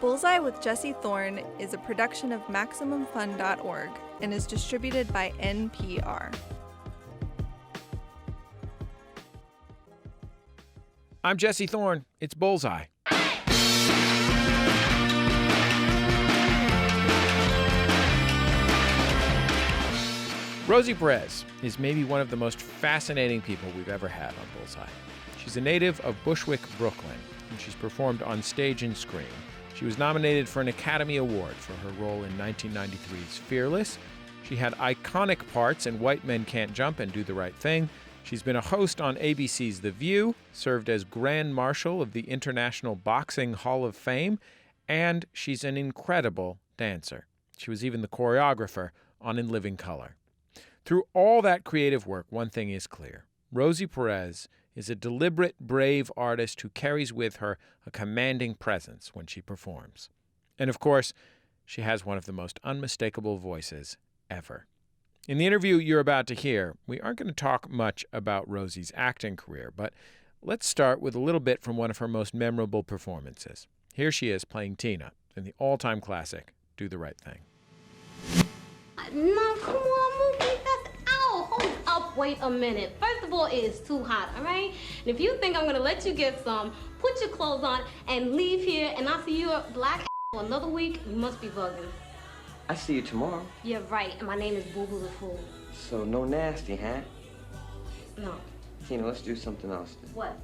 Bullseye with Jesse Thorn is a production of MaximumFun.org and is distributed by NPR. I'm Jesse Thorn. It's Bullseye. Rosie Perez is maybe one of the most fascinating people we've ever had on Bullseye. She's a native of Bushwick, Brooklyn, and she's performed on stage and screen. She was nominated for an Academy Award for her role in 1993's Fearless. She had iconic parts in White Men Can't Jump and Do the Right Thing. She's been a host on ABC's The View, served as Grand Marshal of the International Boxing Hall of Fame, and she's an incredible dancer. She was even the choreographer on In Living Color. Through all that creative work, one thing is clear. Rosie Perez is a deliberate, brave artist who carries with her a commanding presence when she performs. And of course, she has one of the most unmistakable voices ever. In the interview you're about to hear, we aren't going to talk much about Rosie's acting career, but let's start with a little bit from one of her most memorable performances. Here she is playing Tina in the all-time classic, Do the Right Thing. No, come on, Mookie, that's out. Hold up, wait a minute. First of all, it is too hot, all right? And if you think I'm gonna let you get some, put your clothes on and leave here, and I'll see you a black for another week, you must be bugging. I see you tomorrow. You're right, and my name is Boo Boo the Fool. So no nasty, huh? No. Tina, let's do something else then. What?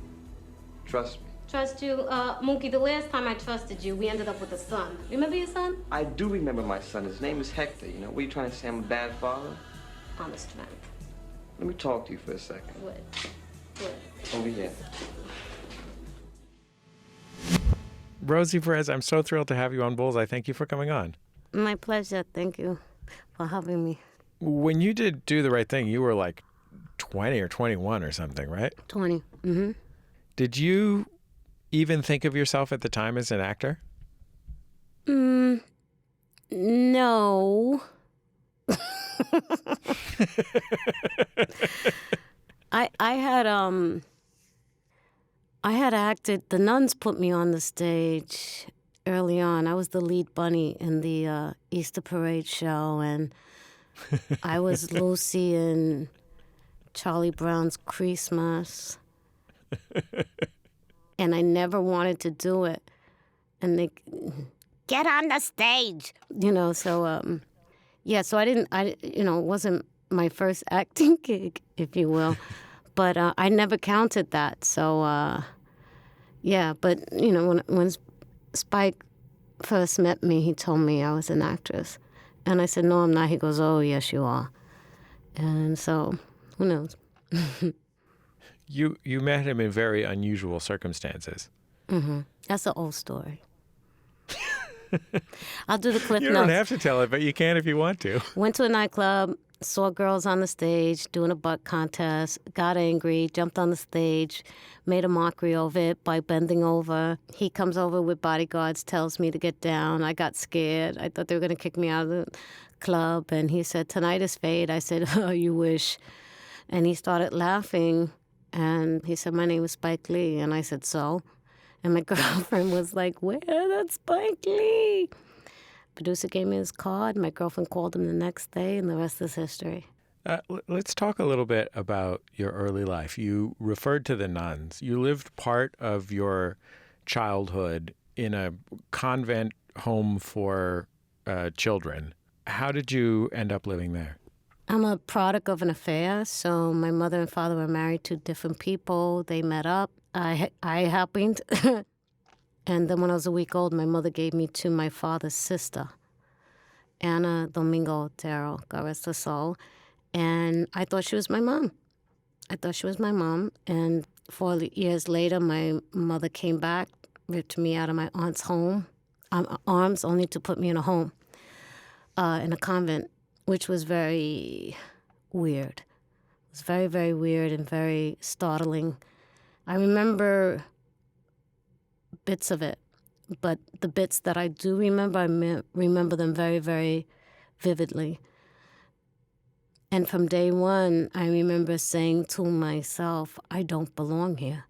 Trust me. Trust you? Mookie, the last time I trusted you, we ended up with a son. Remember your son? I do remember my son. His name is Hector. You know, what are you trying to say? I'm a bad father? On the strength. Let me talk to you for a second. What? What? Over here. Rosie Perez, I'm so thrilled to have you on Bullseye. Thank you for coming on. My pleasure. Thank you for having me. When you did Do the Right Thing, you were like 20 or 21 or something, right? 20. Mm-hmm. Did you even think of yourself at the time as an actor? No. I had acted. The nuns put me on the stage early on. I was the lead bunny in the Easter parade show, and I was Lucy in Charlie Brown's Christmas. And I never wanted to do it. And they, get on the stage, so, so it wasn't my first acting gig, if you will. But I never counted that. So, but, when Spike first met me, he told me I was an actress. And I said, no, I'm not. He goes, oh, yes, you are. And so, who knows? You met him in very unusual circumstances. Mm-hmm. That's an old story. I'll do the clip notes. You don't have to tell it, but you can if you want to. Went to a nightclub, saw girls on the stage doing a butt contest, got angry, jumped on the stage, made a mockery of it by bending over. He comes over with bodyguards, tells me to get down. I got scared. I thought they were going to kick me out of the club. And he said, tonight is fate. I said, oh, you wish. And he started laughing. And he said, my name is Spike Lee. And I said, so? And my girlfriend was like, where? That's Spike Lee. Producer gave me his card. My girlfriend called him the next day, and the rest is history. Let's talk a little bit about your early life. You referred to the nuns. You lived part of your childhood in a convent home for children. How did you end up living there? I'm a product of an affair. So my mother and father were married to different people. They met up. I happened. And then when I was a week old, my mother gave me to my father's sister, Anna Domingo Otero, God rest her soul. And I thought she was my mom. And 4 years later, my mother came back, ripped me out of my aunt's arms, only to put me in a home, in a convent, which was very weird. It was very, very weird and very startling. I remember bits of it, but the bits that I do remember, I remember them very, very vividly. And from day one, I remember saying to myself, I don't belong here.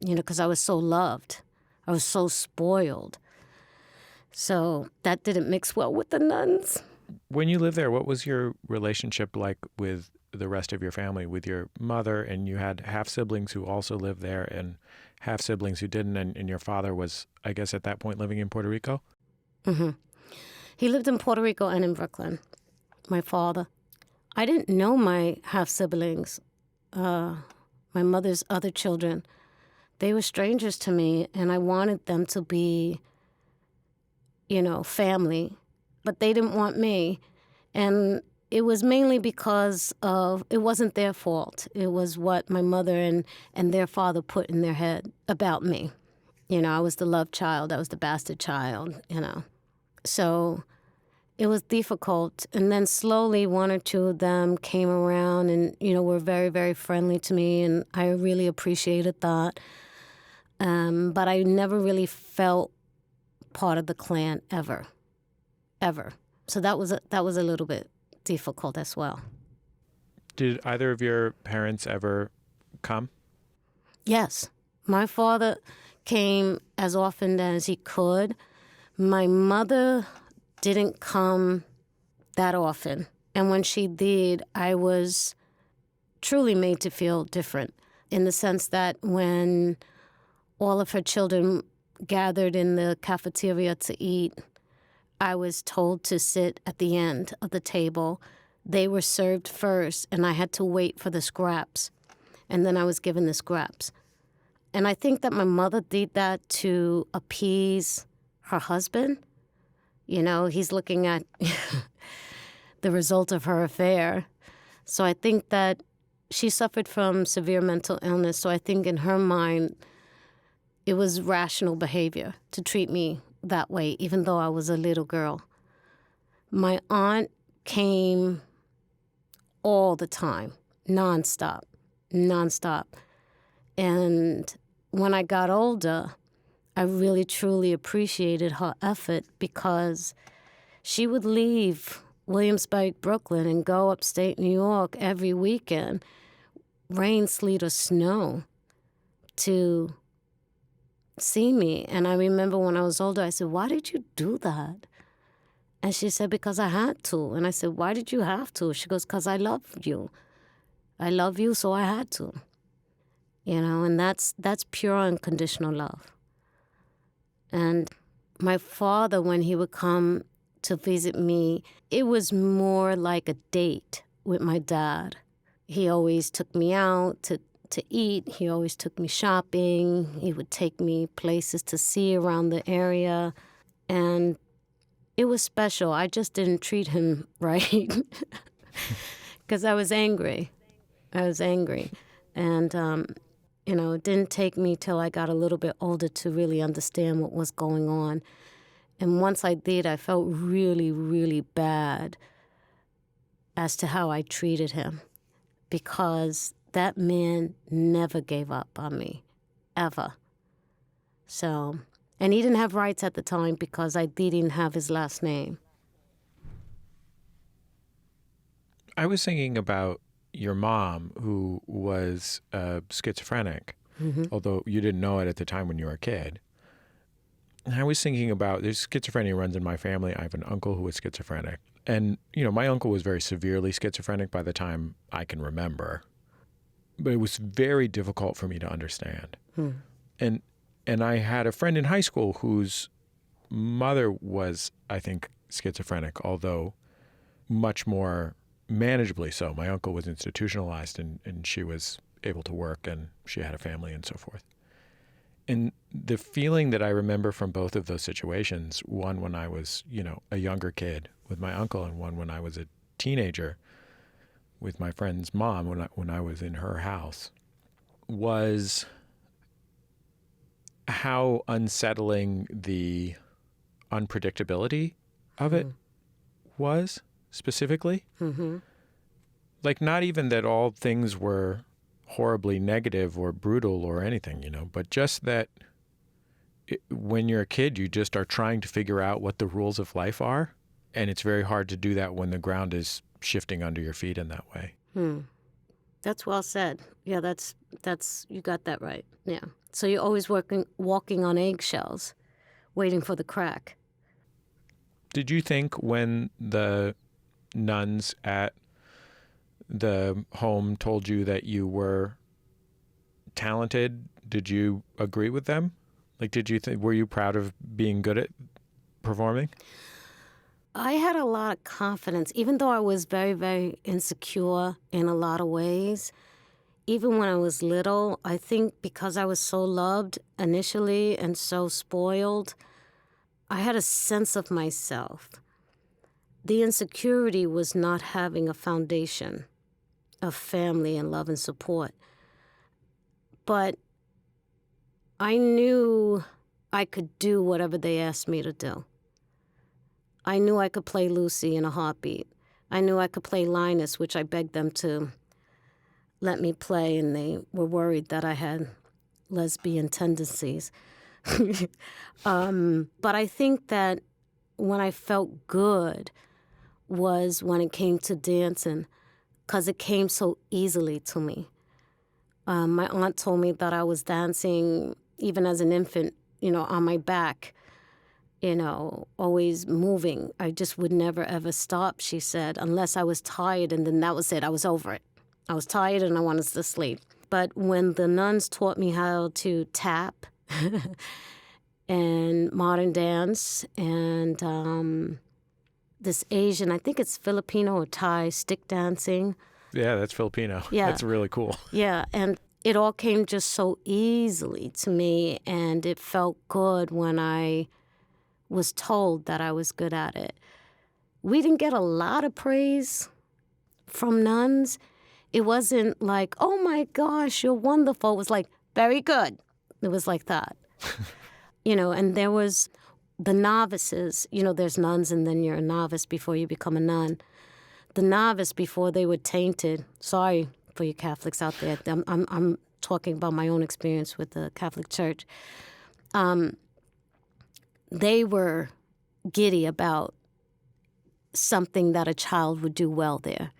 Because I was so loved. I was so spoiled. So that didn't mix well with the nuns. When you lived there, what was your relationship like with the rest of your family, with your mother? And you had half-siblings who also lived there and half-siblings who didn't, and your father was, I guess, at that point living in Puerto Rico? Mm-hmm. He lived in Puerto Rico and in Brooklyn, my father. I didn't know my half-siblings, my mother's other children. They were strangers to me, and I wanted them to be, family, but they didn't want me. And it was mainly because it wasn't their fault. It was what my mother and their father put in their head about me. I was the love child. I was the bastard child, So it was difficult. And then slowly one or two of them came around and, were very, very friendly to me. And I really appreciated that. But I never really felt part of the clan ever. So that was a little bit difficult as well. Did either of your parents ever come? Yes. My father came as often as he could. My mother didn't come that often. And when she did, I was truly made to feel different in the sense that when all of her children gathered in the cafeteria to eat, I was told to sit at the end of the table. They were served first, and I had to wait for the scraps. And then I was given the scraps. And I think that my mother did that to appease her husband. He's looking at the result of her affair. So I think that she suffered from severe mental illness. So I think in her mind, it was rational behavior to treat me that way, even though I was a little girl. My aunt came all the time, nonstop. And when I got older, I really, truly appreciated her effort because she would leave Williamsburg, Brooklyn, and go upstate New York every weekend, rain, sleet, or snow, to see me. And I remember when I was older, I said, "Why did you do that?" And she said, "Because I had to." And I said, "Why did you have to?" She goes, "Because I love you. I love you, so I had to." And that's pure unconditional love. And my father, when he would come to visit me, it was more like a date with my dad. He always took me out to eat. He always took me shopping. He would take me places to see around the area. And it was special. I just didn't treat him right because I was angry. And, it didn't take me till I got a little bit older to really understand what was going on. And once I did, I felt really, really bad as to how I treated him because that man never gave up on me, ever. So, and he didn't have rights at the time because I didn't have his last name. I was thinking about your mom, who was schizophrenic, although you didn't know it at the time when you were a kid. And I was thinking about, there's schizophrenia runs in my family. I have an uncle who was schizophrenic. And, my uncle was very severely schizophrenic by the time I can remember. But it was very difficult for me to understand. And I had a friend in high school whose mother was, I think, schizophrenic, although much more manageably so. My uncle was institutionalized and she was able to work and she had a family and so forth. And the feeling that I remember from both of those situations, one when I was, a younger kid with my uncle and one when I was a teenager with my friend's mom when I was in her house, was how unsettling the unpredictability of it was, specifically. Like, not even that all things were horribly negative or brutal or anything, but just that when you're a kid, you just are trying to figure out what the rules of life are. And it's very hard to do that when the ground is shifting under your feet in that way. That's well said. Yeah, that's you got that right. Yeah. So you're always walking on eggshells, waiting for the crack. Did you think when the nuns at the home told you that you were talented, did you agree with them? Like, were you proud of being good at performing? I had a lot of confidence, even though I was very, very insecure in a lot of ways. Even when I was little, I think because I was so loved initially and so spoiled, I had a sense of myself. The insecurity was not having a foundation of family and love and support. But I knew I could do whatever they asked me to do. I knew I could play Lucy in a heartbeat. I knew I could play Linus, which I begged them to let me play, and they were worried that I had lesbian tendencies. But I think that when I felt good was when it came to dancing, because it came so easily to me. My aunt told me that I was dancing even as an infant, on my back, always moving. I just would never, ever stop, she said, unless I was tired, and then that was it. I was over it. I was tired and I wanted to sleep. But when the nuns taught me how to tap and modern dance and this Asian, I think it's Filipino or Thai, stick dancing. Yeah, that's Filipino. Yeah. That's really cool. Yeah, and it all came just so easily to me, and it felt good when I was told that I was good at it. We didn't get a lot of praise from nuns. It wasn't like, oh my gosh, you're wonderful. It was like, very good. It was like that. And there was the novices. There's nuns and then you're a novice before you become a nun. The novice, before they were tainted, sorry for you Catholics out there, I'm talking about my own experience with the Catholic Church. They were giddy about something that a child would do well there.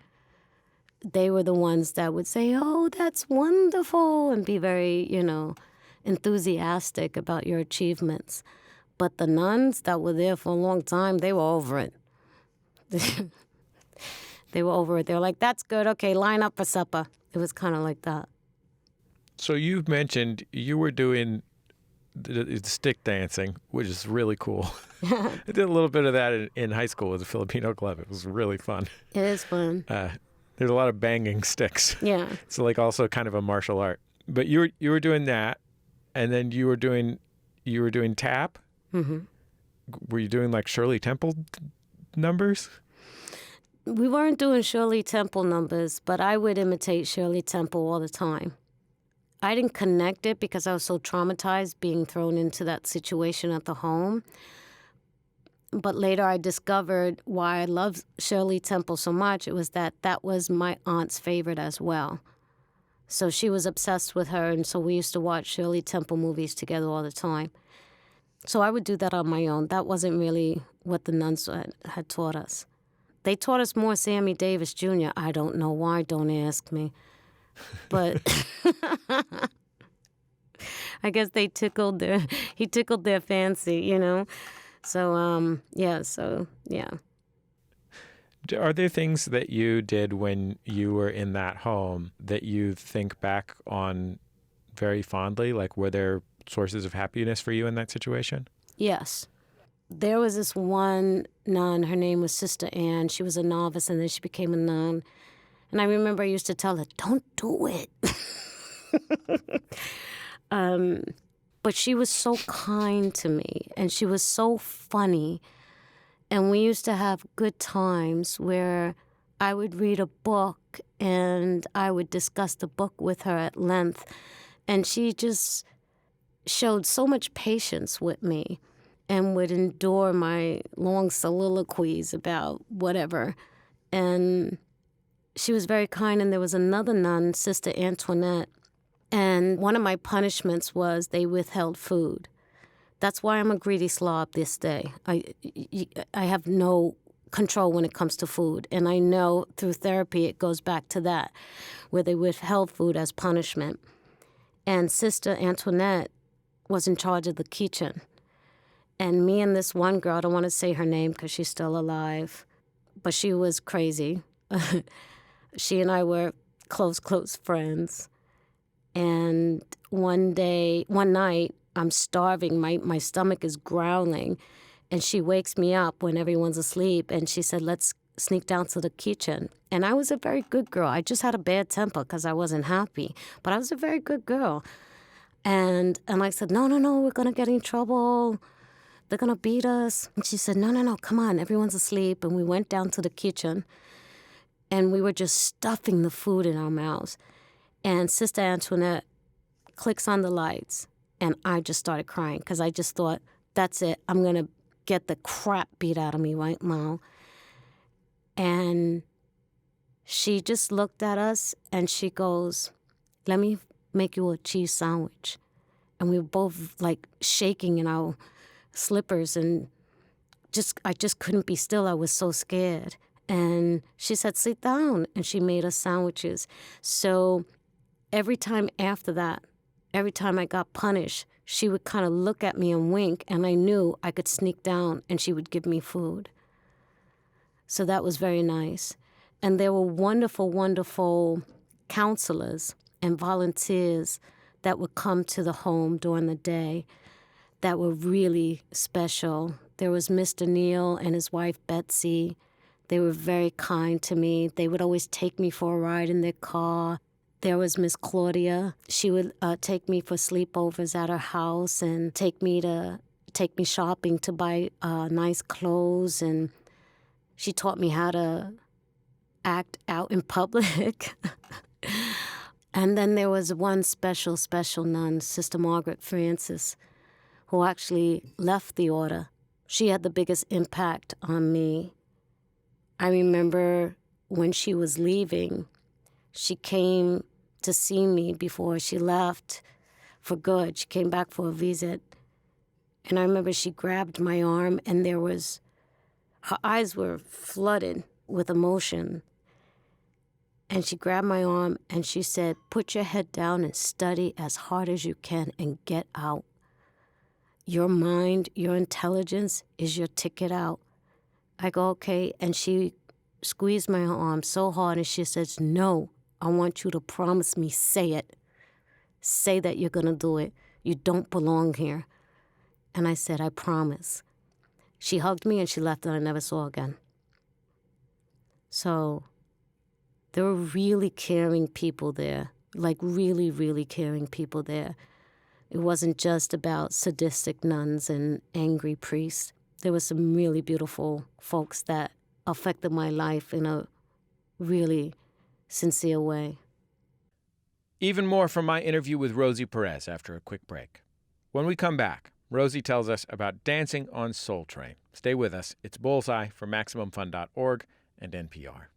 They were the ones that would say, oh, that's wonderful, and be very, enthusiastic about your achievements. But the nuns that were there for a long time, they were over it. They were over it. They were like, that's good. Okay, line up for supper. It was kind of like that. So you've mentioned you were doing the stick dancing, which is really cool. I did a little bit of that in high school with the Filipino club. It was really fun. It is fun. There's a lot of banging sticks. Yeah. It's like also kind of a martial art. But you were doing that, and then you were doing tap. Mm-hmm. Were you doing like Shirley Temple numbers? We weren't doing Shirley Temple numbers, but I would imitate Shirley Temple all the time. I didn't connect it because I was so traumatized being thrown into that situation at the home. But later I discovered why I loved Shirley Temple so much. It was that was my aunt's favorite as well. So she was obsessed with her, and so we used to watch Shirley Temple movies together all the time. So I would do that on my own. That wasn't really what the nuns had taught us. They taught us more Sammy Davis Jr. I don't know why, don't ask me. But I guess he tickled their fancy, So, yeah. Are there things that you did when you were in that home that you think back on very fondly? Like, were there sources of happiness for you in that situation? Yes. There was this one nun, her name was Sister Ann. She was a novice, and then she became a nun. And I remember I used to tell her, don't do it. But she was so kind to me, and she was so funny. And we used to have good times where I would read a book, and I would discuss the book with her at length. And she just showed so much patience with me and would endure my long soliloquies about whatever. And she was very kind. And there was another nun, Sister Antoinette, and one of my punishments was they withheld food. That's why I'm a greedy slob this day. I have no control when it comes to food. And I know through therapy it goes back to that, where they withheld food as punishment. And Sister Antoinette was in charge of the kitchen. And me and this one girl, I don't want to say her name because she's still alive, but she was crazy. She and I were close friends. And one night, I'm starving. My stomach is growling. And she wakes me up when everyone's asleep. And she said, let's sneak down to the kitchen. And I was a very good girl. I just had a bad temper because I wasn't happy. But I was a very good girl. And I said, no, we're going to get in trouble. They're going to beat us. And she said, no, come on. Everyone's asleep. And we went down to the kitchen. And we were just stuffing the food in our mouths. And Sister Antoinette clicks on the lights. And I just started crying because I just thought, that's it. I'm going to get the crap beat out of me right now. And she just looked at us and she goes, let me make you a cheese sandwich. And we were both like shaking in our slippers and I just couldn't be still. I was so scared. And she said, sit down. And she made us sandwiches. So every time after that, every time I got punished, she would kind of look at me and wink, and I knew I could sneak down and she would give me food. So that was very nice. And there were wonderful, wonderful counselors and volunteers that would come to the home during the day that were really special. There was Mr. Neal and his wife, Betsy. They were very kind to me. They would always take me for a ride in their car. There was Miss Claudia. She would take me for sleepovers at her house and take me shopping to buy nice clothes. And she taught me how to act out in public. And then there was one special nun, Sister Margaret Francis, who actually left the order. She had the biggest impact on me. I remember when she was leaving, she came to see me before she left for good. She came back for a visit. And I remember she grabbed my arm and her eyes were flooded with emotion. And she grabbed my arm and she said, put your head down and study as hard as you can and get out. Your mind, your intelligence is your ticket out. I go, okay. And she squeezed my arm so hard and she says, no, I want you to promise me, say it. Say that you're going to do it. You don't belong here. And I said, I promise. She hugged me and she left and I never saw her again. So there were really caring people there, like really, really caring people there. It wasn't just about sadistic nuns and angry priests. There were some really beautiful folks that affected my life in a really sincere way. Even more from my interview with Rosie Perez after a quick break. When we come back, Rosie tells us about dancing on Soul Train. Stay with us. It's Bullseye for MaximumFun.org and NPR.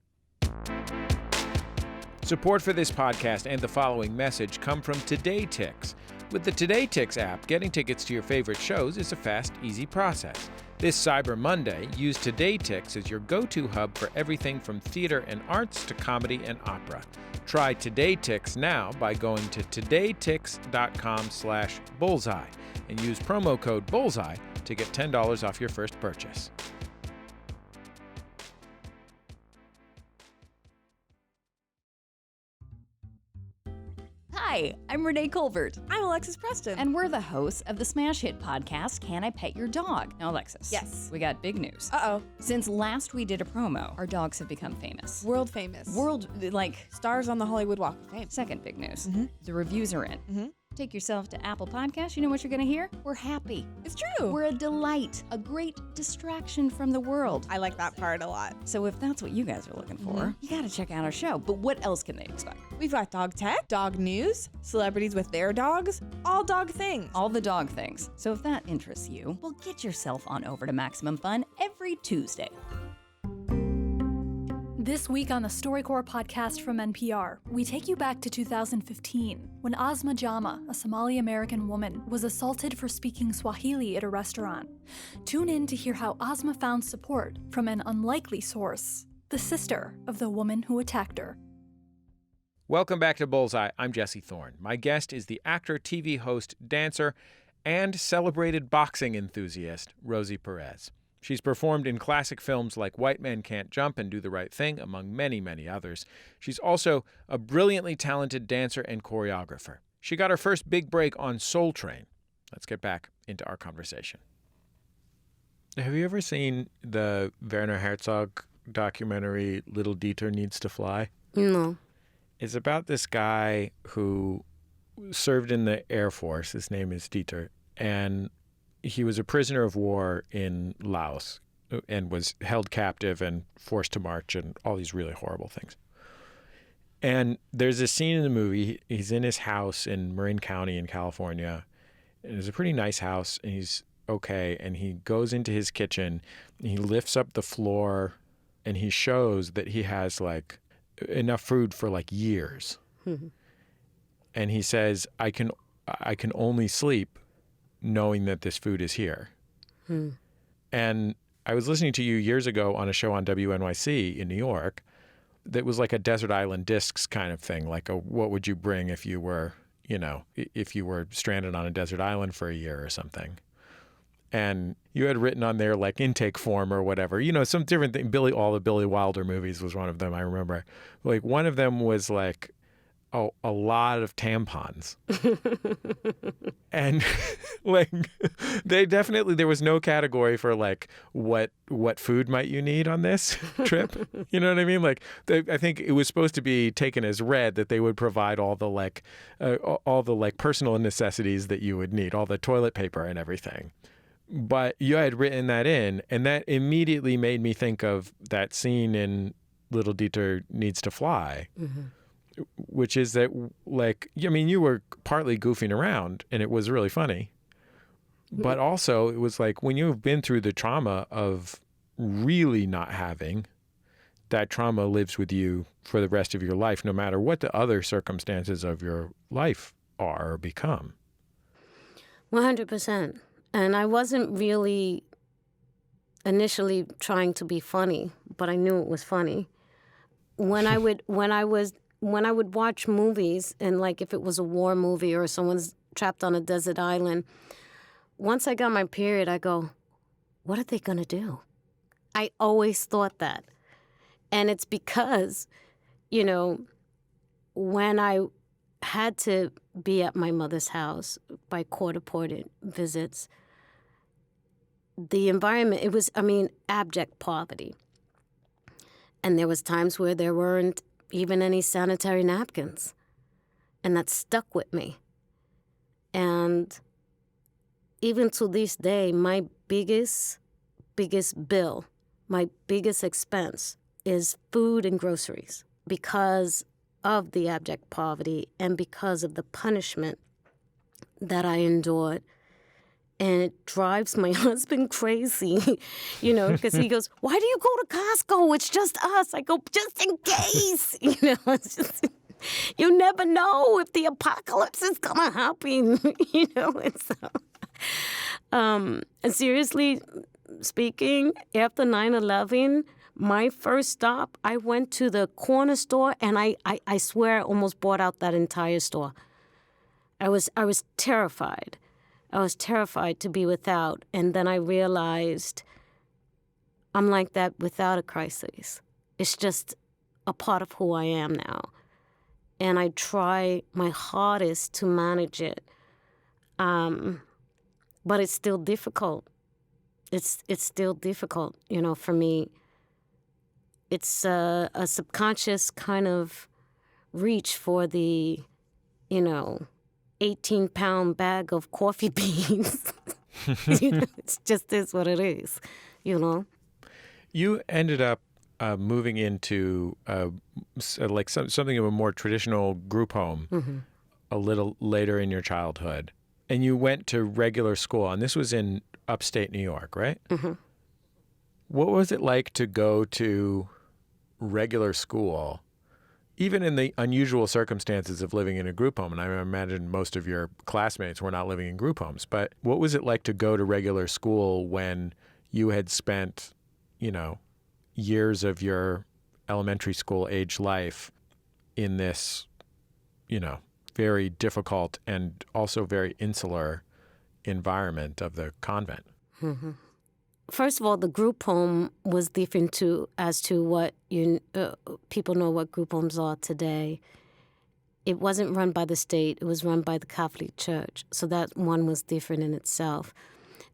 Support for this podcast and the following message come from Today Tix. With the Today Tix app, getting tickets to your favorite shows is a fast, easy process. This Cyber Monday, use Today Tix as your go-to hub for everything from theater and arts to comedy and opera. Try Today Tix now by going to todaytix.com/bullseye and use promo code Bullseye to get $10 off your first purchase. Hi, I'm Renee Colbert. I'm Alexis Preston. And we're the hosts of the smash hit podcast, Can I Pet Your Dog? Now, Alexis. Yes. We got big news. Uh-oh. Since last we did a promo, our dogs have become famous. World famous. Stars on the Hollywood Walk of Fame. Second big news. Mm-hmm. The reviews are in. Mm-hmm. Take yourself to Apple Podcasts. You know what you're going to hear? We're happy. It's true. We're a delight, a great distraction from the world. I like that part a lot. So if that's what you guys are looking for, you got to check out our show. But what else can they expect? We've got dog tech, dog news, celebrities with their dogs, all dog things. All the dog things. So if that interests you, well, get yourself on over to Maximum Fun every Tuesday. This week on the StoryCorps podcast from NPR, we take you back to 2015, when Asma Jama, a Somali-American woman, was assaulted for speaking Swahili at a restaurant. Tune in to hear how Asma found support from an unlikely source, the sister of the woman who attacked her. Welcome back to Bullseye. I'm Jesse Thorn. My guest is the actor, TV host, dancer, and celebrated boxing enthusiast Rosie Perez. She's performed in classic films like White Men Can't Jump and Do the Right Thing, among many, many others. She's also a brilliantly talented dancer and choreographer. She got her first big break on Soul Train. Let's get back into our conversation. Have you ever seen the Werner Herzog documentary, Little Dieter Needs to Fly? No. It's about this guy who served in the Air Force. His name is Dieter. And he was a prisoner of war in Laos and was held captive and forced to march and all these really horrible things. And there's a scene in the movie. He's in his house in Marin County in California. And it's a pretty nice house, and he's okay. And he goes into his kitchen, and he lifts up the floor, and he shows that he has like enough food for like years. Mm-hmm. And he says, I can only sleep knowing that this food is here. Hmm. And I was listening to you years ago on a show on WNYC in New York that was like a Desert Island Discs kind of thing, like a what would you bring if you were, if you were stranded on a desert island for a year or something. And you had written on there like intake form or whatever, some different thing. All the Billy Wilder movies was one of them, I remember. Like one of them was like, a lot of tampons. And like there was no category for like what food might you need on this trip. You know what I mean? Like I think it was supposed to be taken as read that they would provide all the personal necessities that you would need, all the toilet paper and everything. But you had written that in, and that immediately made me think of that scene in Little Dieter Needs to Fly. Mm-hmm. Which is that, like, you were partly goofing around, and it was really funny. But also, it was like when you've been through the trauma of really not having, that trauma lives with you for the rest of your life, no matter what the other circumstances of your life are or become. 100%. And I wasn't really initially trying to be funny, but I knew it was funny. When I would watch movies, and like if it was a war movie or someone's trapped on a desert island, once I got my period, I go, what are they going to do? I always thought that. And it's because, when I had to be at my mother's house by court-appointed visits, the environment, it was, abject poverty. And there was times where there weren't even any sanitary napkins. And that stuck with me. And even to this day, my biggest bill, my biggest expense is food and groceries because of the abject poverty and because of the punishment that I endured. And it drives my husband crazy, because he goes, why do you go to Costco? It's just us. I go, just in case, it's just, you never know if the apocalypse is going to happen, And so, and seriously speaking, after 9/11, my first stop, I went to the corner store, and I swear I almost bought out that entire store. I was terrified. I was terrified to be without. And then I realized I'm like that without a crisis. It's just a part of who I am now. And I try my hardest to manage it. But it's still difficult. It's still difficult, for me. It's a subconscious kind of reach for the, 18-pound bag of coffee beans. It's just is what it is, You ended up moving into something of a more traditional group home mm-hmm. a little later in your childhood. And you went to regular school, and this was in upstate New York, right? Mm-hmm. What was it like to go to regular school, even in the unusual circumstances of living in a group home? And I imagine most of your classmates were not living in group homes. But what was it like to go to regular school when you had spent, years of your elementary school age life in this, very difficult and also very insular environment of the convent. Mm-hmm. First of all, the group home was different as to what people know what group homes are today. It wasn't run by the state. It was run by the Catholic Church. So that one was different in itself.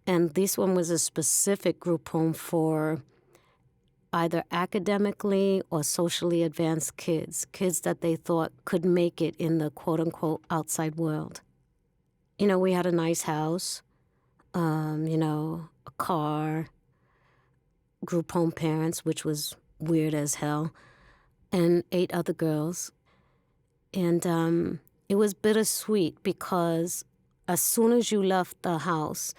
And this one was a specific group home for either academically or socially advanced kids that they thought could make it in the quote-unquote outside world. We had a nice house, a car, group home parents, which was weird as hell, and 8 other girls. And it was bittersweet because as soon as you left the house,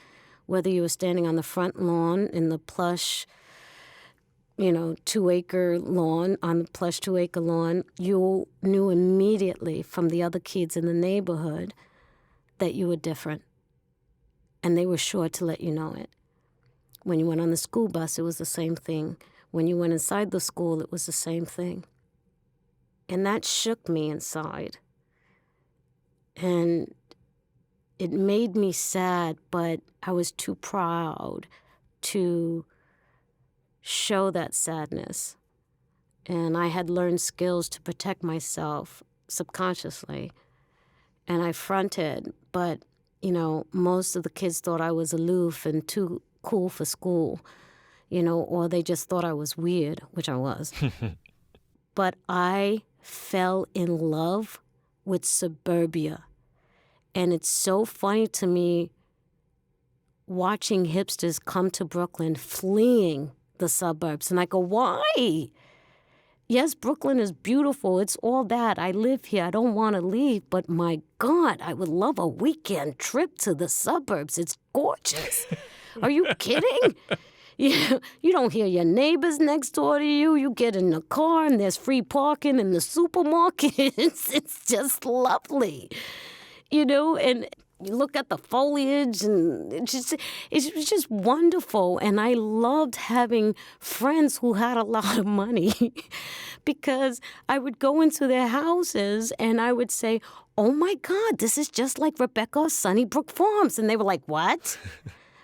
whether you were standing on the front lawn in the plush, 2-acre lawn, on the plush 2-acre lawn, you knew immediately from the other kids in the neighborhood that you were different. And they were sure to let you know it. When you went on the school bus, it was the same thing. When you went inside the school, it was the same thing. And that shook me inside. And it made me sad, but I was too proud to show that sadness. And I had learned skills to protect myself subconsciously. And I fronted, but, most of the kids thought I was aloof and too cool for school, or they just thought I was weird, which I was. But I fell in love with suburbia. And it's so funny to me watching hipsters come to Brooklyn fleeing the suburbs. And I go, why? Yes, Brooklyn is beautiful. It's all that. I live here. I don't want to leave. But my God, I would love a weekend trip to the suburbs. It's gorgeous. Are you kidding? You don't hear your neighbors next door to you. You get in the car and there's free parking in the supermarkets. It's just lovely, and you look at the foliage and it's just wonderful. And I loved having friends who had a lot of money because I would go into their houses and I would say, oh my God, this is just like Rebecca's Sunnybrook Farms. And they were like, what?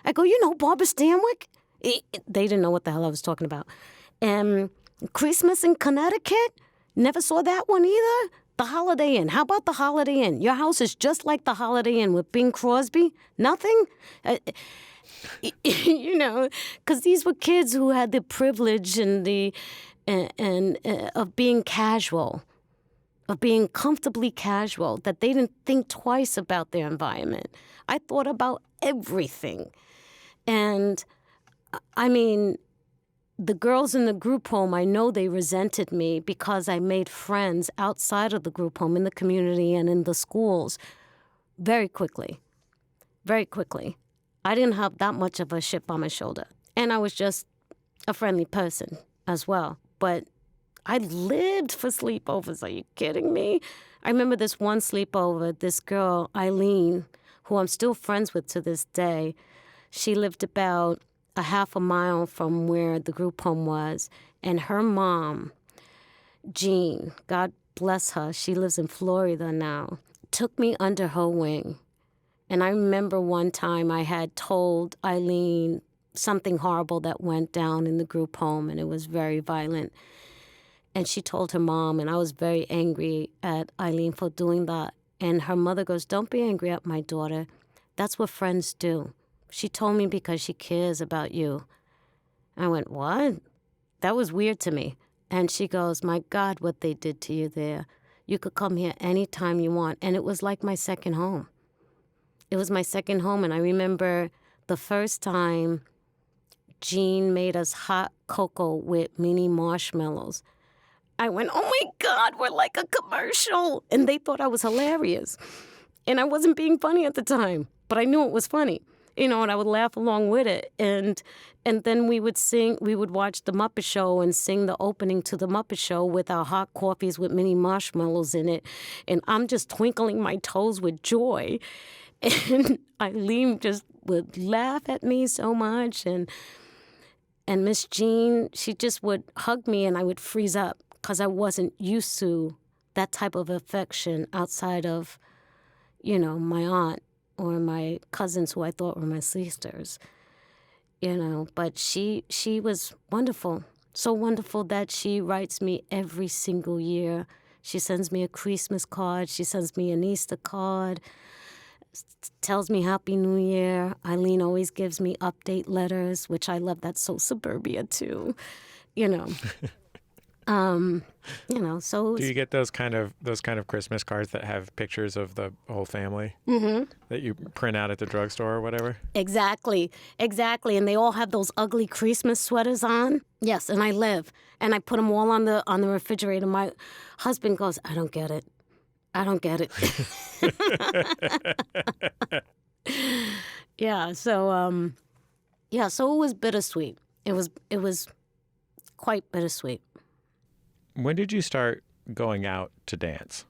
I go, Barbara Stanwyck? They didn't know what the hell I was talking about. Christmas in Connecticut? Never saw that one either. The Holiday Inn. How about the Holiday Inn? Your house is just like the Holiday Inn with Bing Crosby? Nothing? Because these were kids who had the privilege and of being casual, of being comfortably casual, that they didn't think twice about their environment. I thought about everything. And the girls in the group home, I know they resented me because I made friends outside of the group home, in the community and in the schools very quickly. Very quickly. I didn't have that much of a chip on my shoulder. And I was just a friendly person as well. But I lived for sleepovers. Are you kidding me? I remember this one sleepover, this girl, Eileen, who I'm still friends with to this day. She lived about a half a mile from where the group home was. And her mom, Jean, God bless her, she lives in Florida now, took me under her wing. And I remember one time I had told Eileen something horrible that went down in the group home, and it was very violent. And she told her mom, and I was very angry at Eileen for doing that. And her mother goes, don't be angry at my daughter. That's what friends do. She told me because she cares about you. I went, what? That was weird to me. And she goes, my God, what they did to you there. You could come here anytime you want. And it was like my second home. It was my second home. And I remember the first time Jean made us hot cocoa with mini marshmallows. I went, oh my God, we're like a commercial. And they thought I was hilarious. And I wasn't being funny at the time, but I knew it was funny. And I would laugh along with it. And then we would watch The Muppet Show and sing the opening to The Muppet Show with our hot coffees with mini marshmallows in it. And I'm just twinkling my toes with joy. And Eileen just would laugh at me so much. And Miss Jean, she just would hug me and I would freeze up because I wasn't used to that type of affection outside of, my aunt or my cousins who I thought were my sisters, But she was wonderful, so wonderful that she writes me every single year. She sends me a Christmas card. She sends me an Easter card, tells me Happy New Year. Eileen always gives me update letters, which I love. That's so suburbia, too, So Do you get those kind of Christmas cards that have pictures of the whole family that you print out at the drugstore or whatever? Exactly. And they all have those ugly Christmas sweaters on. Yes, and I put them all on the refrigerator. My husband goes, I don't get it. So it was bittersweet. It was quite bittersweet. When did you start going out to dance?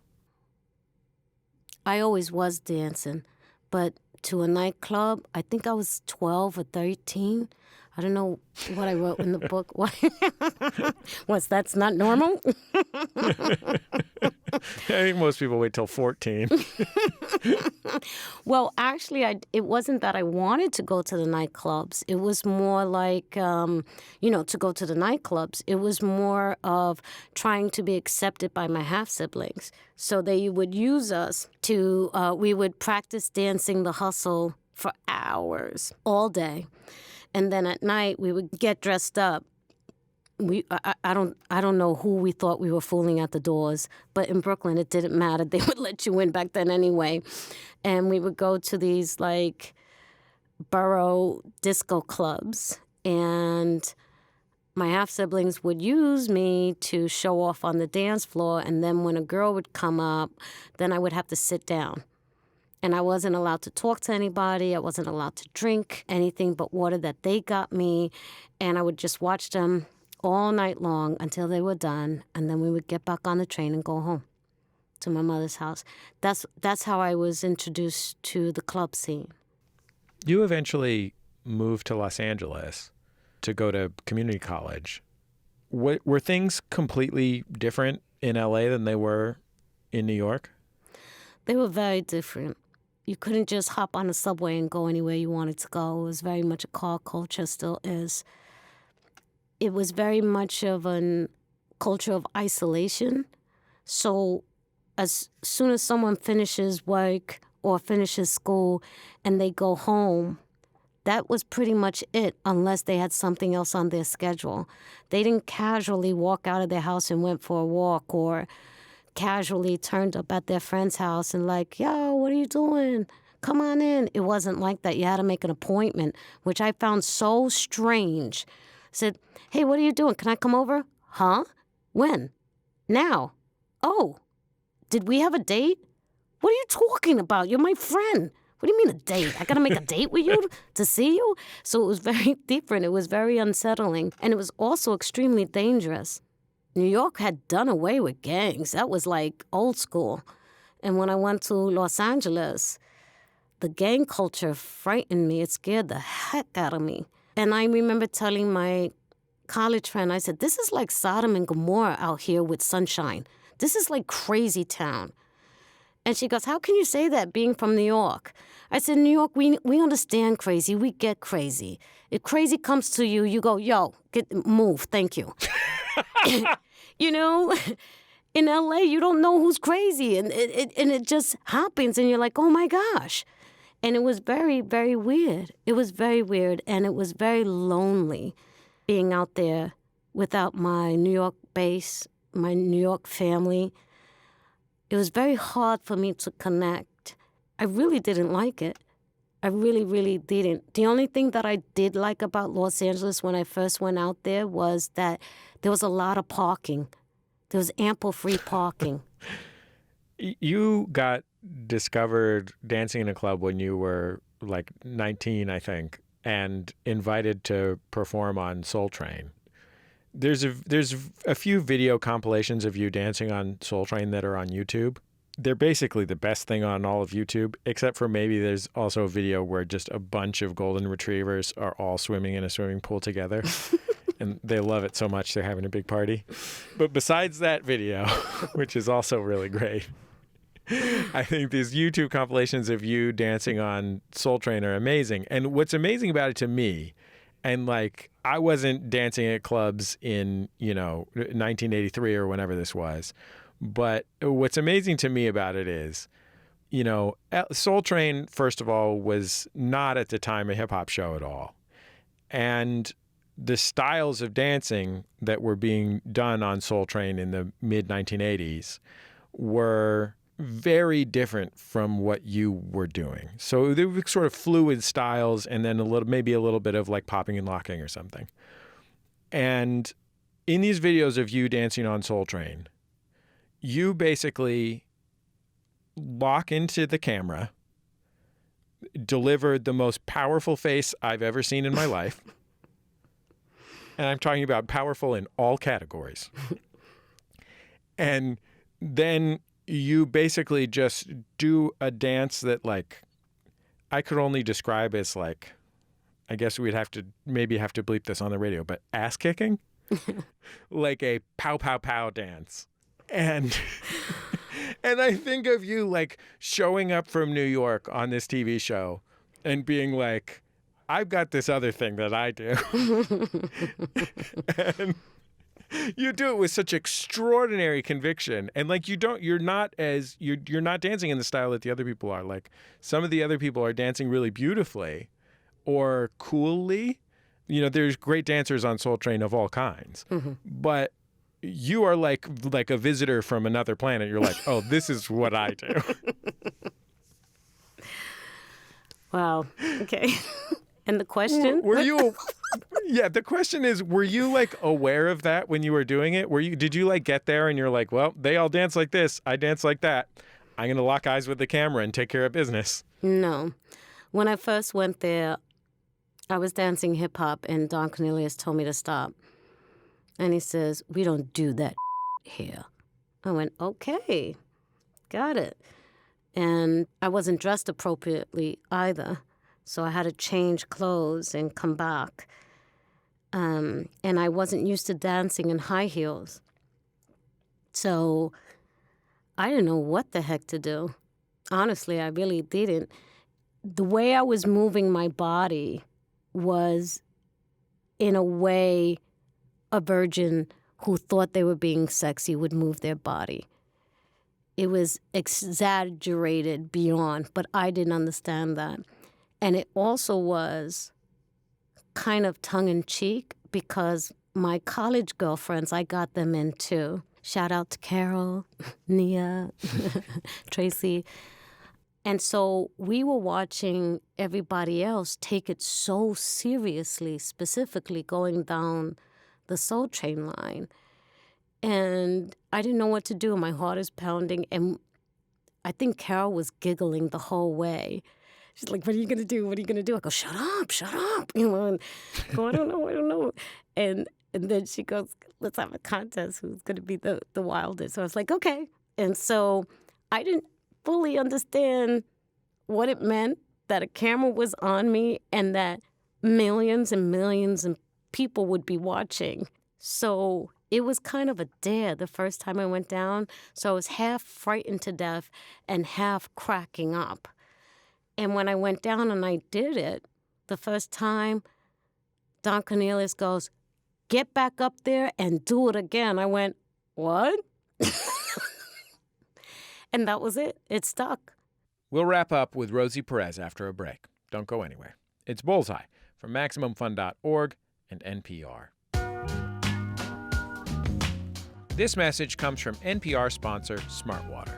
I always was dancing, but to a nightclub, I think I was 12 or 13. I don't know what I wrote in the book. That's not normal? I think most people wait till 14. Well, actually, it wasn't that I wanted to go to the nightclubs. It was more like, to go to the nightclubs. It was more of trying to be accepted by my half-siblings. So they would use us to, we would practice dancing the hustle for hours, all day. And then at night, we would get dressed up. I don't know who we thought we were fooling at the doors, but in Brooklyn, it didn't matter. They would let you in back then anyway. And we would go to these, borough disco clubs. And my half-siblings would use me to show off on the dance floor. And then when a girl would come up, then I would have to sit down. And I wasn't allowed to talk to anybody. I wasn't allowed to drink anything but water that they got me. And I would just watch them all night long until they were done. And then we would get back on the train and go home to my mother's house. That's how I was introduced to the club scene. You eventually moved to Los Angeles to go to community college. Were things completely different in LA than they were in New York? They were very different. You couldn't just hop on the subway and go anywhere you wanted to go. It was very much a car culture, still is. It was very much of a culture of isolation. So as soon as someone finishes work or finishes school and they go home, that was pretty much it, unless they had something else on their schedule. They didn't casually walk out of their house and went for a walk, or casually turned up at their friend's house and yo, what are you doing? Come on in. It wasn't like that. You had to make an appointment, which I found so strange. I said, hey, what are you doing? Can I come over? Huh? When? Now? Oh, did we have a date? What are you talking about? You're my friend. What do you mean a date? I got to make a date with you to see you? So it was very different. It was very unsettling. And it was also extremely dangerous. New York had done away with gangs. That was old school. And when I went to Los Angeles, the gang culture frightened me. It scared the heck out of me. And I remember telling my college friend, I said, this is like Sodom and Gomorrah out here with sunshine. This is like crazy town. And she goes, how can you say that being from New York? I said, New York, we understand crazy. We get crazy. If crazy comes to you, you go, yo, move, thank you. In LA, you don't know who's crazy. And it just happens. And you're like, oh, my gosh. And it was very, very weird. It was very weird. And it was very lonely being out there without my New York base, my New York family. It was very hard for me to connect. I really didn't like it. I really, really didn't. The only thing that I did like about Los Angeles when I first went out there was that there was a lot of parking. There was ample free parking. You got discovered dancing in a club when you were 19, I think, and invited to perform on Soul Train. There's a few video compilations of you dancing on Soul Train that are on YouTube. They're basically the best thing on all of YouTube, except for maybe there's also a video where just a bunch of golden retrievers are all swimming in a swimming pool together. And they love it so much they're having a big party. But besides that video, which is also really great, I think these YouTube compilations of you dancing on Soul Train are amazing. And what's amazing about it to me, and like I wasn't dancing at clubs in, 1983 or whenever this was, but what's amazing to me about it is, Soul Train, first of all, was not at the time a hip hop show at all. And the styles of dancing that were being done on Soul Train in the mid 1980s were very different from what you were doing. So they were sort of fluid styles and then maybe a little bit of like popping and locking or something. And in these videos of you dancing on Soul Train, you basically lock into the camera, delivered the most powerful face I've ever seen in my life. And I'm talking about powerful in all categories. And then you basically just do a dance that like I could only describe as like, I guess we'd have to bleep this on the radio, but ass kicking, like a pow, pow, pow dance. And I think of you like showing up from New York on this TV show and being like, I've got this other thing that I do. And you do it with such extraordinary conviction. And like you're not dancing in the style that the other people are. Like some of the other people are dancing really beautifully or coolly. There's great dancers on Soul Train of all kinds. Mm-hmm. But you are like a visitor from another planet. You're like, oh, this is what I do. Wow. Okay. And the question? Were you? Yeah, the question is, were you like aware of that when you were doing it? Did you like get there and you're like, well, they all dance like this, I dance like that. I'm going to lock eyes with the camera and take care of business. No. When I first went there, I was dancing hip hop and Don Cornelius told me to stop. And he says, we don't do that here. I went, okay, got it. And I wasn't dressed appropriately either. So I had to change clothes and come back. And I wasn't used to dancing in high heels. So I didn't know what the heck to do. Honestly, I really didn't. The way I was moving my body was, in a way, a virgin who thought they were being sexy would move their body. It was exaggerated beyond, but I didn't understand that. And it also was kind of tongue-in-cheek because my college girlfriends, I got them in too. Shout out to Carol, Nia, Tracy. And so we were watching everybody else take it so seriously, specifically going down the Soul Train line. And I didn't know what to do. My heart is pounding. And I think Carol was giggling the whole way. She's like, what are you going to do? What are you going to do? I go, shut up. And I go, I don't know. And then she goes, let's have a contest. Who's going to be the wildest? So I was like, okay. And so I didn't fully understand what it meant that a camera was on me and that millions and millions of people would be watching. So it was kind of a dare the first time I went down. So I was half frightened to death and half cracking up. And when I went down and I did it, the first time, Don Cornelius goes, get back up there and do it again. I went, what? And that was it. It stuck. We'll wrap up with Rosie Perez after a break. Don't go anywhere. It's Bullseye from MaximumFun.org and NPR. This message comes from NPR sponsor Smart Water.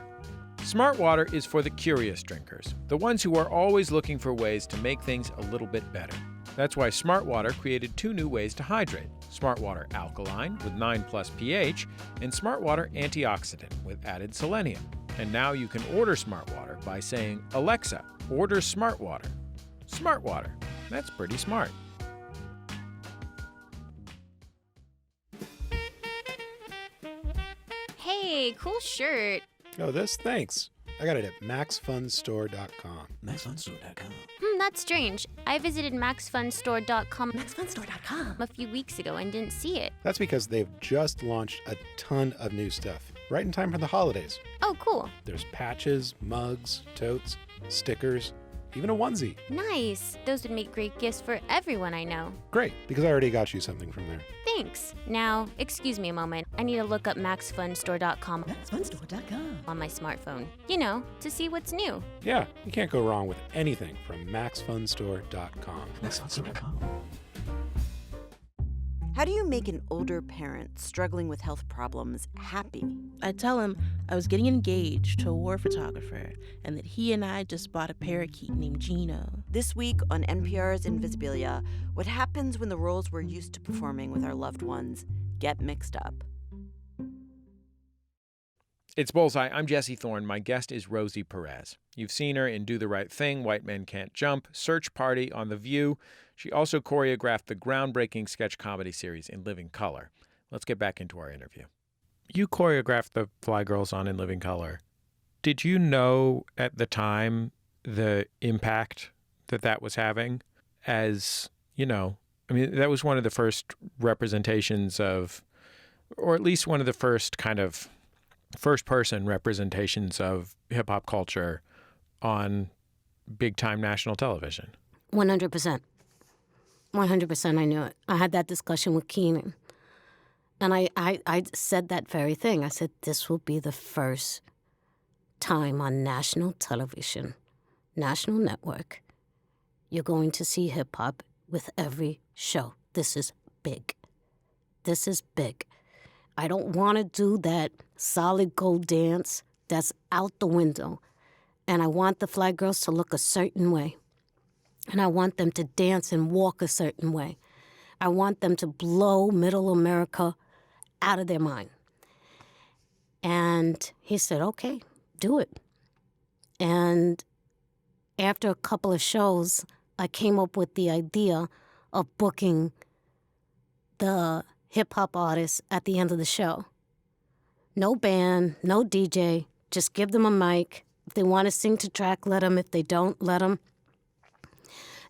Smart Water is for the curious drinkers, the ones who are always looking for ways to make things a little bit better. That's why Smart Water created 2 new ways to hydrate: Smart Water Alkaline with 9+ pH and Smart Water Antioxidant with added selenium. And now you can order Smart Water by saying, Alexa, order Smart Water. Smart Water. That's pretty smart. Hey, cool shirt. Oh, this? Thanks. I got it at maxfunstore.com. Maxfunstore.com. That's strange. I visited maxfunstore.com a few weeks ago and didn't see it. That's because they've just launched a ton of new stuff. right in time for the holidays. Oh, cool. There's patches, mugs, totes, stickers, even a onesie. Nice. Those would make great gifts for everyone I know. Great, because I already got you something from there. Thanks. Now, excuse me a moment. I need to look up maxfunstore.com MaxFunStore.com. on my smartphone. You know, to see what's new. Yeah, you can't go wrong with anything from maxfunstore.com. MaxFunStore.com. How do you make an older parent struggling with health problems happy? I tell him I was getting engaged to a war photographer and that he and I just bought a parakeet named Gino. This week on NPR's Invisibilia, what happens when the roles we're used to performing with our loved ones get mixed up? It's Bullseye. I'm Jesse Thorn. My guest is Rosie Perez. You've seen her in Do the Right Thing, White Men Can't Jump, Search Party, On the View. She also choreographed the groundbreaking sketch comedy series In Living Color. Let's get back into our interview. You choreographed the Fly Girls on In Living Color. Did you know at the time the impact that was having? As, you know, I mean, that was one of the first representations of, or at least one of the first kind of first-person representations of hip-hop culture on big-time national television. 100%. 100% I knew it. I had that discussion with Keenan. And I said that very thing. I said, this will be the first time on national television, national network, you're going to see hip-hop with every show. This is big. This is big. I don't want to do that solid gold dance that's out the window. And I want the Fly Girls to look a certain way. And I want them to dance and walk a certain way. I want them to blow Middle America out of their mind. And he said, okay, do it. And after a couple of shows, I came up with the idea of booking the hip-hop artists at the end of the show. No band, no DJ, just give them a mic. If they want to sing to track, let them. If they don't, let them.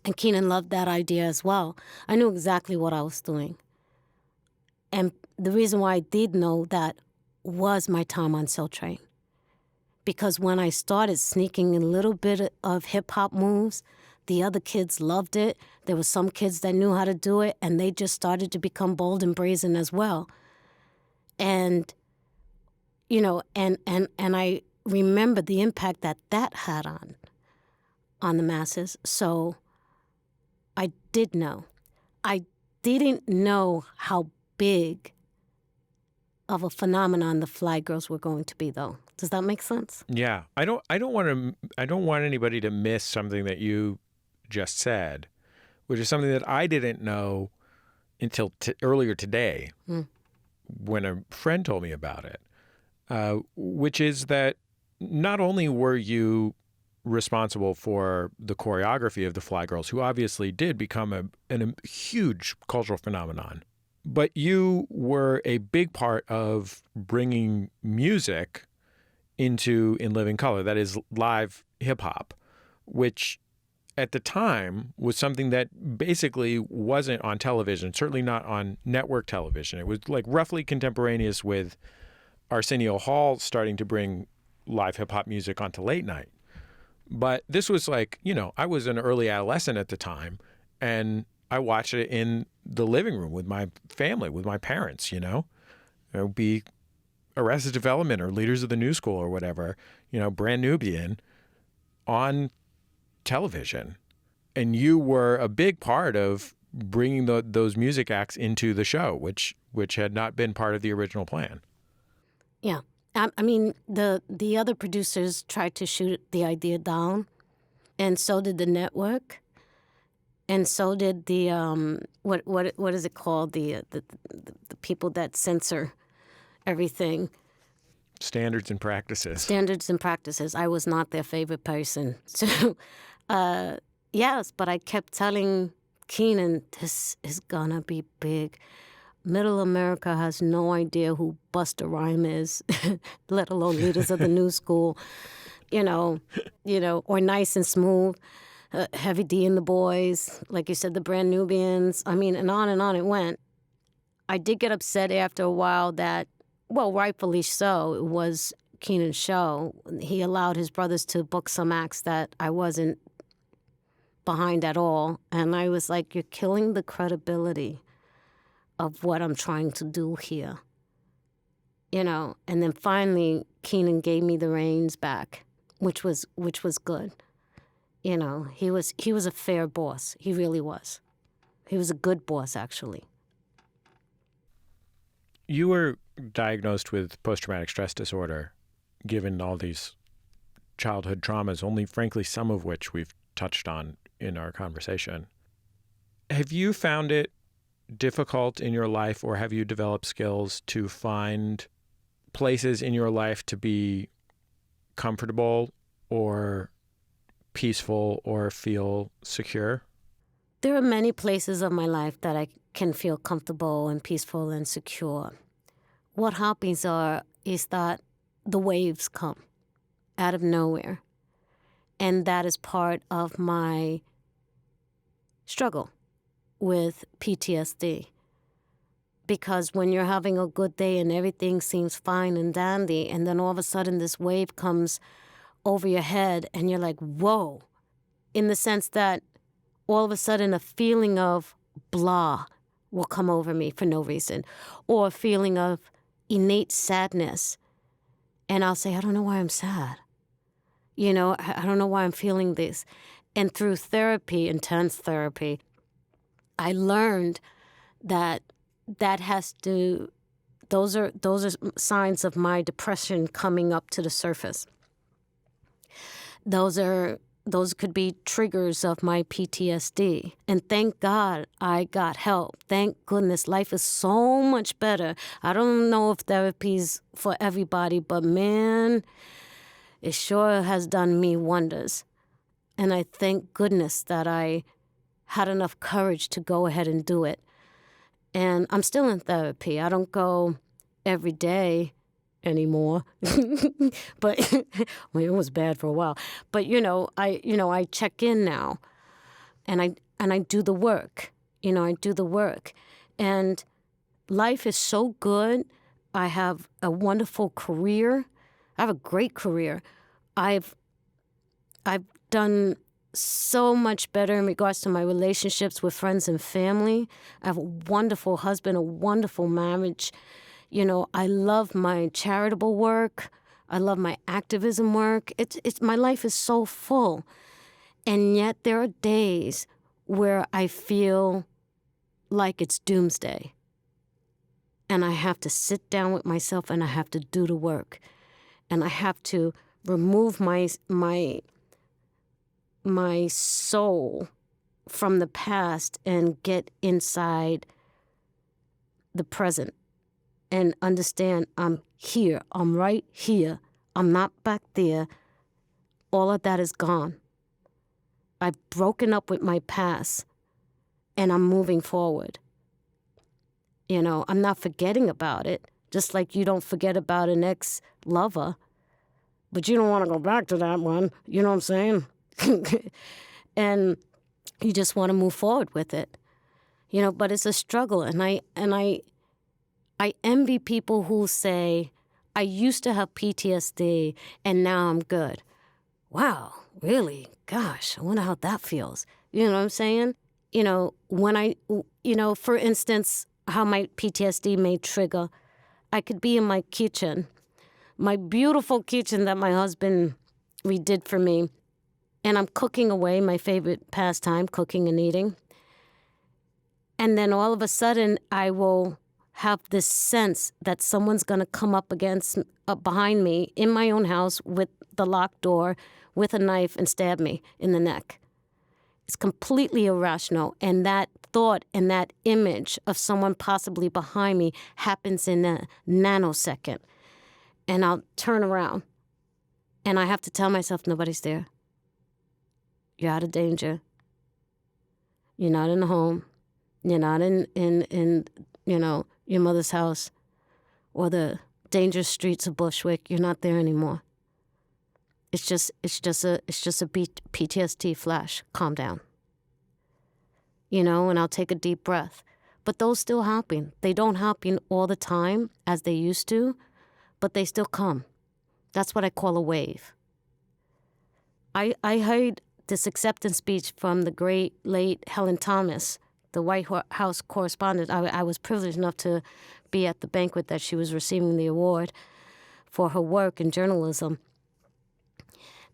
And Keenan loved that idea as well. I knew exactly what I was doing. And the reason why I did know that was my time on Soul Train. Because when I started sneaking in a little bit of hip-hop moves, the other kids loved it. There were some kids that knew how to do it, and they just started to become bold and brazen as well. And, you know, and I remember the impact that had on the masses. So I did know. I didn't know how big of a phenomenon the Fly Girls were going to be, though. Does that make sense? Yeah. I don't want anybody to miss something that you just said, which is something that I didn't know until earlier today when a friend told me about it, which is that not only were you responsible for the choreography of the Fly Girls, who obviously did become a huge cultural phenomenon, but you were a big part of bringing music into In Living Color, that is live hip-hop, which at the time was something that basically wasn't on television, certainly not on network television. It was like roughly contemporaneous with Arsenio Hall starting to bring live hip-hop music onto late night. But this was like, you know, I was an early adolescent at the time, and I watched it in the living room with my family, with my parents, you know. It would be Arrested Development or Leaders of the New School or whatever, you know, Brand Nubian on television. And you were a big part of bringing those music acts into the show, which had not been part of the original plan. Yeah. I mean, the other producers tried to shoot the idea down, and so did the network, and so did the what is it called, the people that censor everything. Standards and practices. Standards and practices. I was not their favorite person. So, yes, but I kept telling Keenan, this is gonna be big. Middle America has no idea who Busta Rhymes is, let alone Leaders of the New School, you know, or Nice and Smooth, Heavy D and the Boys, like you said, the Brand Nubians. I mean, and on it went. I did get upset after a while that well, rightfully so, it was Keenan's show. He allowed his brothers to book some acts that I wasn't behind at all. And I was like, you're killing the credibility of what I'm trying to do here. You know, and then finally Keenan gave me the reins back, which was good. You know, he was a fair boss. He really was. He was a good boss, actually. You were diagnosed with post-traumatic stress disorder, given all these childhood traumas, only frankly some of which we've touched on in our conversation. Have you found it difficult in your life, or have you developed skills to find places in your life to be comfortable or peaceful or feel secure? There are many places of my life that I can feel comfortable and peaceful and secure. What happens is that the waves come out of nowhere. And that is part of my struggle with PTSD. Because when you're having a good day and everything seems fine and dandy, and then all of a sudden this wave comes over your head and you're like, whoa, in the sense that all of a sudden a feeling of blah will come over me for no reason, or a feeling of innate sadness. And I'll say, I don't know why I'm sad. You know, I don't know why I'm feeling this. And through therapy, intense therapy, I learned that those are signs of my depression coming up to the surface. Those could be triggers of my PTSD. And thank God I got help. Thank goodness, life is so much better. I don't know if therapy's for everybody, but man, it sure has done me wonders. And I thank goodness that I had enough courage to go ahead and do it. And I'm still in therapy. I don't go every day anymore. But well, it was bad for a while. But I check in now, and I do the work. I do the work, and life is so good. I have a wonderful career. I have a great career. I've done so much better in regards to my relationships with friends and family. I have a wonderful husband, a wonderful marriage. I love my charitable work. I love my activism work. It's my life is so full. And yet there are days where I feel like it's doomsday. And I have to sit down with myself and I have to do the work. And I have to remove my soul from the past and get inside the present and understand I'm here. I'm right here. I'm not back there. All of that is gone. I've broken up with my past and I'm moving forward. I'm not forgetting about it, just like you don't forget about an ex-lover, but you don't want to go back to that one. You know what I'm saying? And you just want to move forward with it, but it's a struggle. And I envy people who say, I used to have PTSD and now I'm good. Wow, really? Gosh, I wonder how that feels. You know what I'm saying? For instance, how my PTSD may trigger, I could be in my kitchen, my beautiful kitchen that my husband redid for me. And I'm cooking away, my favorite pastime, cooking and eating. And then all of a sudden, I will have this sense that someone's going to come up behind me in my own house with the locked door, with a knife and stab me in the neck. It's completely irrational. And that thought and that image of someone possibly behind me happens in a nanosecond. And I'll turn around. And I have to tell myself nobody's there. You're out of danger. You're not in the home. You're not in your mother's house or the dangerous streets of Bushwick. You're not there anymore. It's just a PTSD flash. Calm down. And I'll take a deep breath. But those still happen. They don't happen all the time as they used to, but they still come. That's what I call a wave. I heard this acceptance speech from the great late Helen Thomas, the White House correspondent. I was privileged enough to be at the banquet that she was receiving the award for her work in journalism.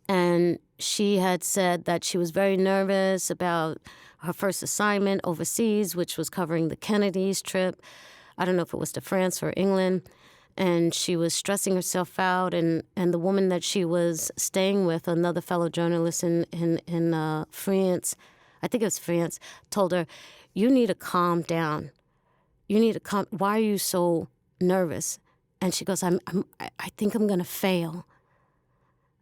And she had said that she was very nervous about her first assignment overseas, which was covering the Kennedys' trip. I don't know if it was to France or England. And she was stressing herself out. And the woman that she was staying with, another fellow journalist in France, I think it was France, told her, you need to calm down. You need to calm. Why are you so nervous? And she goes, I think I'm going to fail.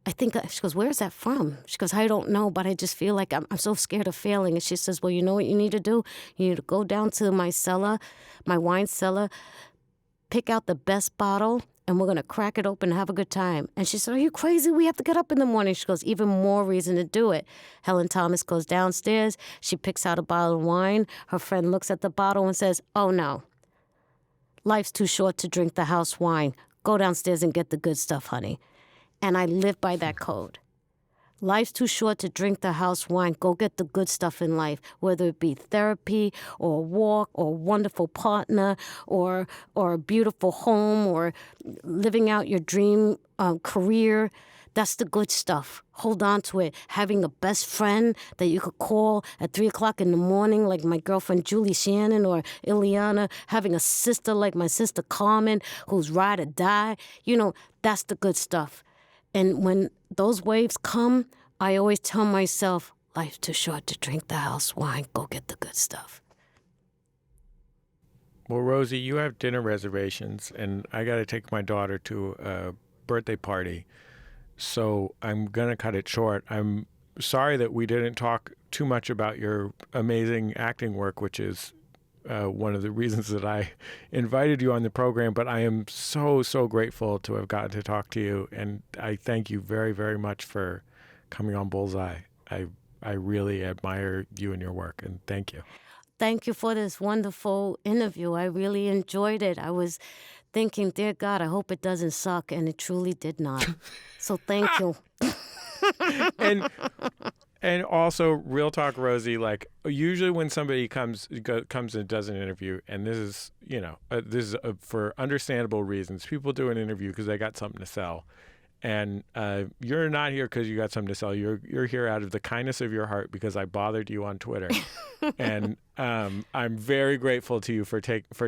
She goes, where's that from? She goes, I don't know, but I just feel like I'm so scared of failing. And she says, well, you know what you need to do? You need to go down to my cellar, my wine cellar, pick out the best bottle, and we're going to crack it open and have a good time. And she said, are you crazy? We have to get up in the morning. She goes, even more reason to do it. Helen Thomas goes downstairs. She picks out a bottle of wine. Her friend looks at the bottle and says, oh, no. Life's too short to drink the house wine. Go downstairs and get the good stuff, honey. And I live by that code. Life's too short to drink the house wine. Go get the good stuff in life, whether it be therapy or a walk or a wonderful partner or a beautiful home or living out your dream career. That's the good stuff. Hold on to it. Having a best friend that you could call at 3 o'clock in the morning, like my girlfriend Julie Shannon or Ileana. Having a sister like my sister Carmen, who's ride or die. That's the good stuff. And when those waves come, I always tell myself, life's too short to drink the house wine. Go get the good stuff. Well, Rosie, you have dinner reservations, and I got to take my daughter to a birthday party. So I'm going to cut it short. I'm sorry that we didn't talk too much about your amazing acting work, which is one of the reasons that I invited you on the program, but I am so, so grateful to have gotten to talk to you, and I thank you very, very much for coming on Bullseye. I really admire you and your work, and thank you. Thank you for this wonderful interview. I really enjoyed it. I was thinking, dear God, I hope it doesn't suck, and it truly did not. So thank you. And also, real talk, Rosie, like usually when somebody comes and does an interview, and this is for understandable reasons, people do an interview because they got something to sell. And you're not here because you got something to sell. You're here out of the kindness of your heart because I bothered you on Twitter. And I'm very grateful to you for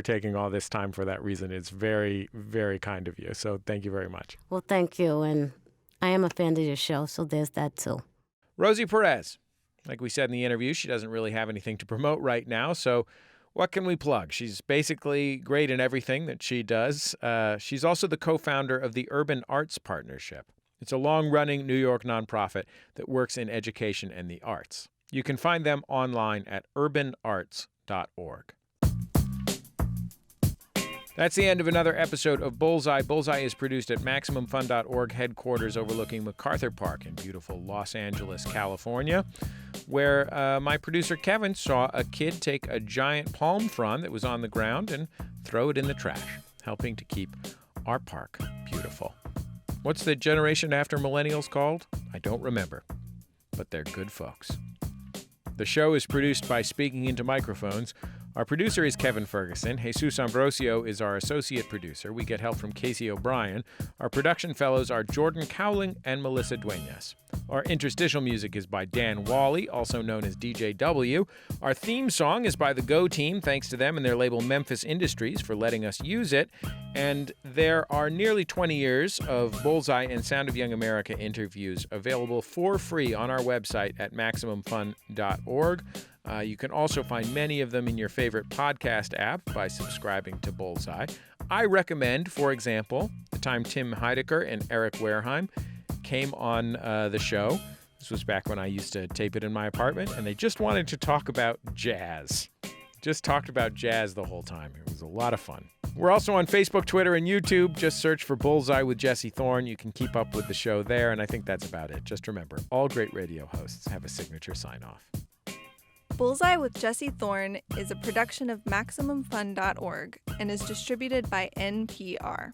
taking all this time for that reason. It's very, very kind of you. So thank you very much. Well, thank you. And I am a fan of your show, so there's that too. Rosie Perez. Like we said in the interview, she doesn't really have anything to promote right now, so what can we plug? She's basically great in everything that she does. She's also the co-founder of the Urban Arts Partnership. It's a long-running New York nonprofit that works in education and the arts. You can find them online at urbanarts.org. That's the end of another episode of Bullseye. Bullseye is produced at MaximumFun.org headquarters overlooking MacArthur Park in beautiful Los Angeles, California, where my producer Kevin saw a kid take a giant palm frond that was on the ground and throw it in the trash, helping to keep our park beautiful. What's the generation after millennials called? I don't remember, but they're good folks. The show is produced by Speaking Into Microphones. Our producer is Kevin Ferguson. Jesus Ambrosio is our associate producer. We get help from Casey O'Brien. Our production fellows are Jordan Cowling and Melissa Duenas. Our interstitial music is by Dan Wally, also known as DJ W. Our theme song is by the Go Team. Thanks to them and their label Memphis Industries for letting us use it. And there are nearly 20 years of Bullseye and Sound of Young America interviews available for free on our website at MaximumFun.org. You can also find many of them in your favorite podcast app by subscribing to Bullseye. I recommend, for example, the time Tim Heidecker and Eric Wareheim came on the show. This was back when I used to tape it in my apartment, and they just wanted to talk about jazz. Just talked about jazz the whole time. It was a lot of fun. We're also on Facebook, Twitter, and YouTube. Just search for Bullseye with Jesse Thorn. You can keep up with the show there, and I think that's about it. Just remember, all great radio hosts have a signature sign-off. Bullseye with Jesse Thorn is a production of MaximumFun.org and is distributed by NPR.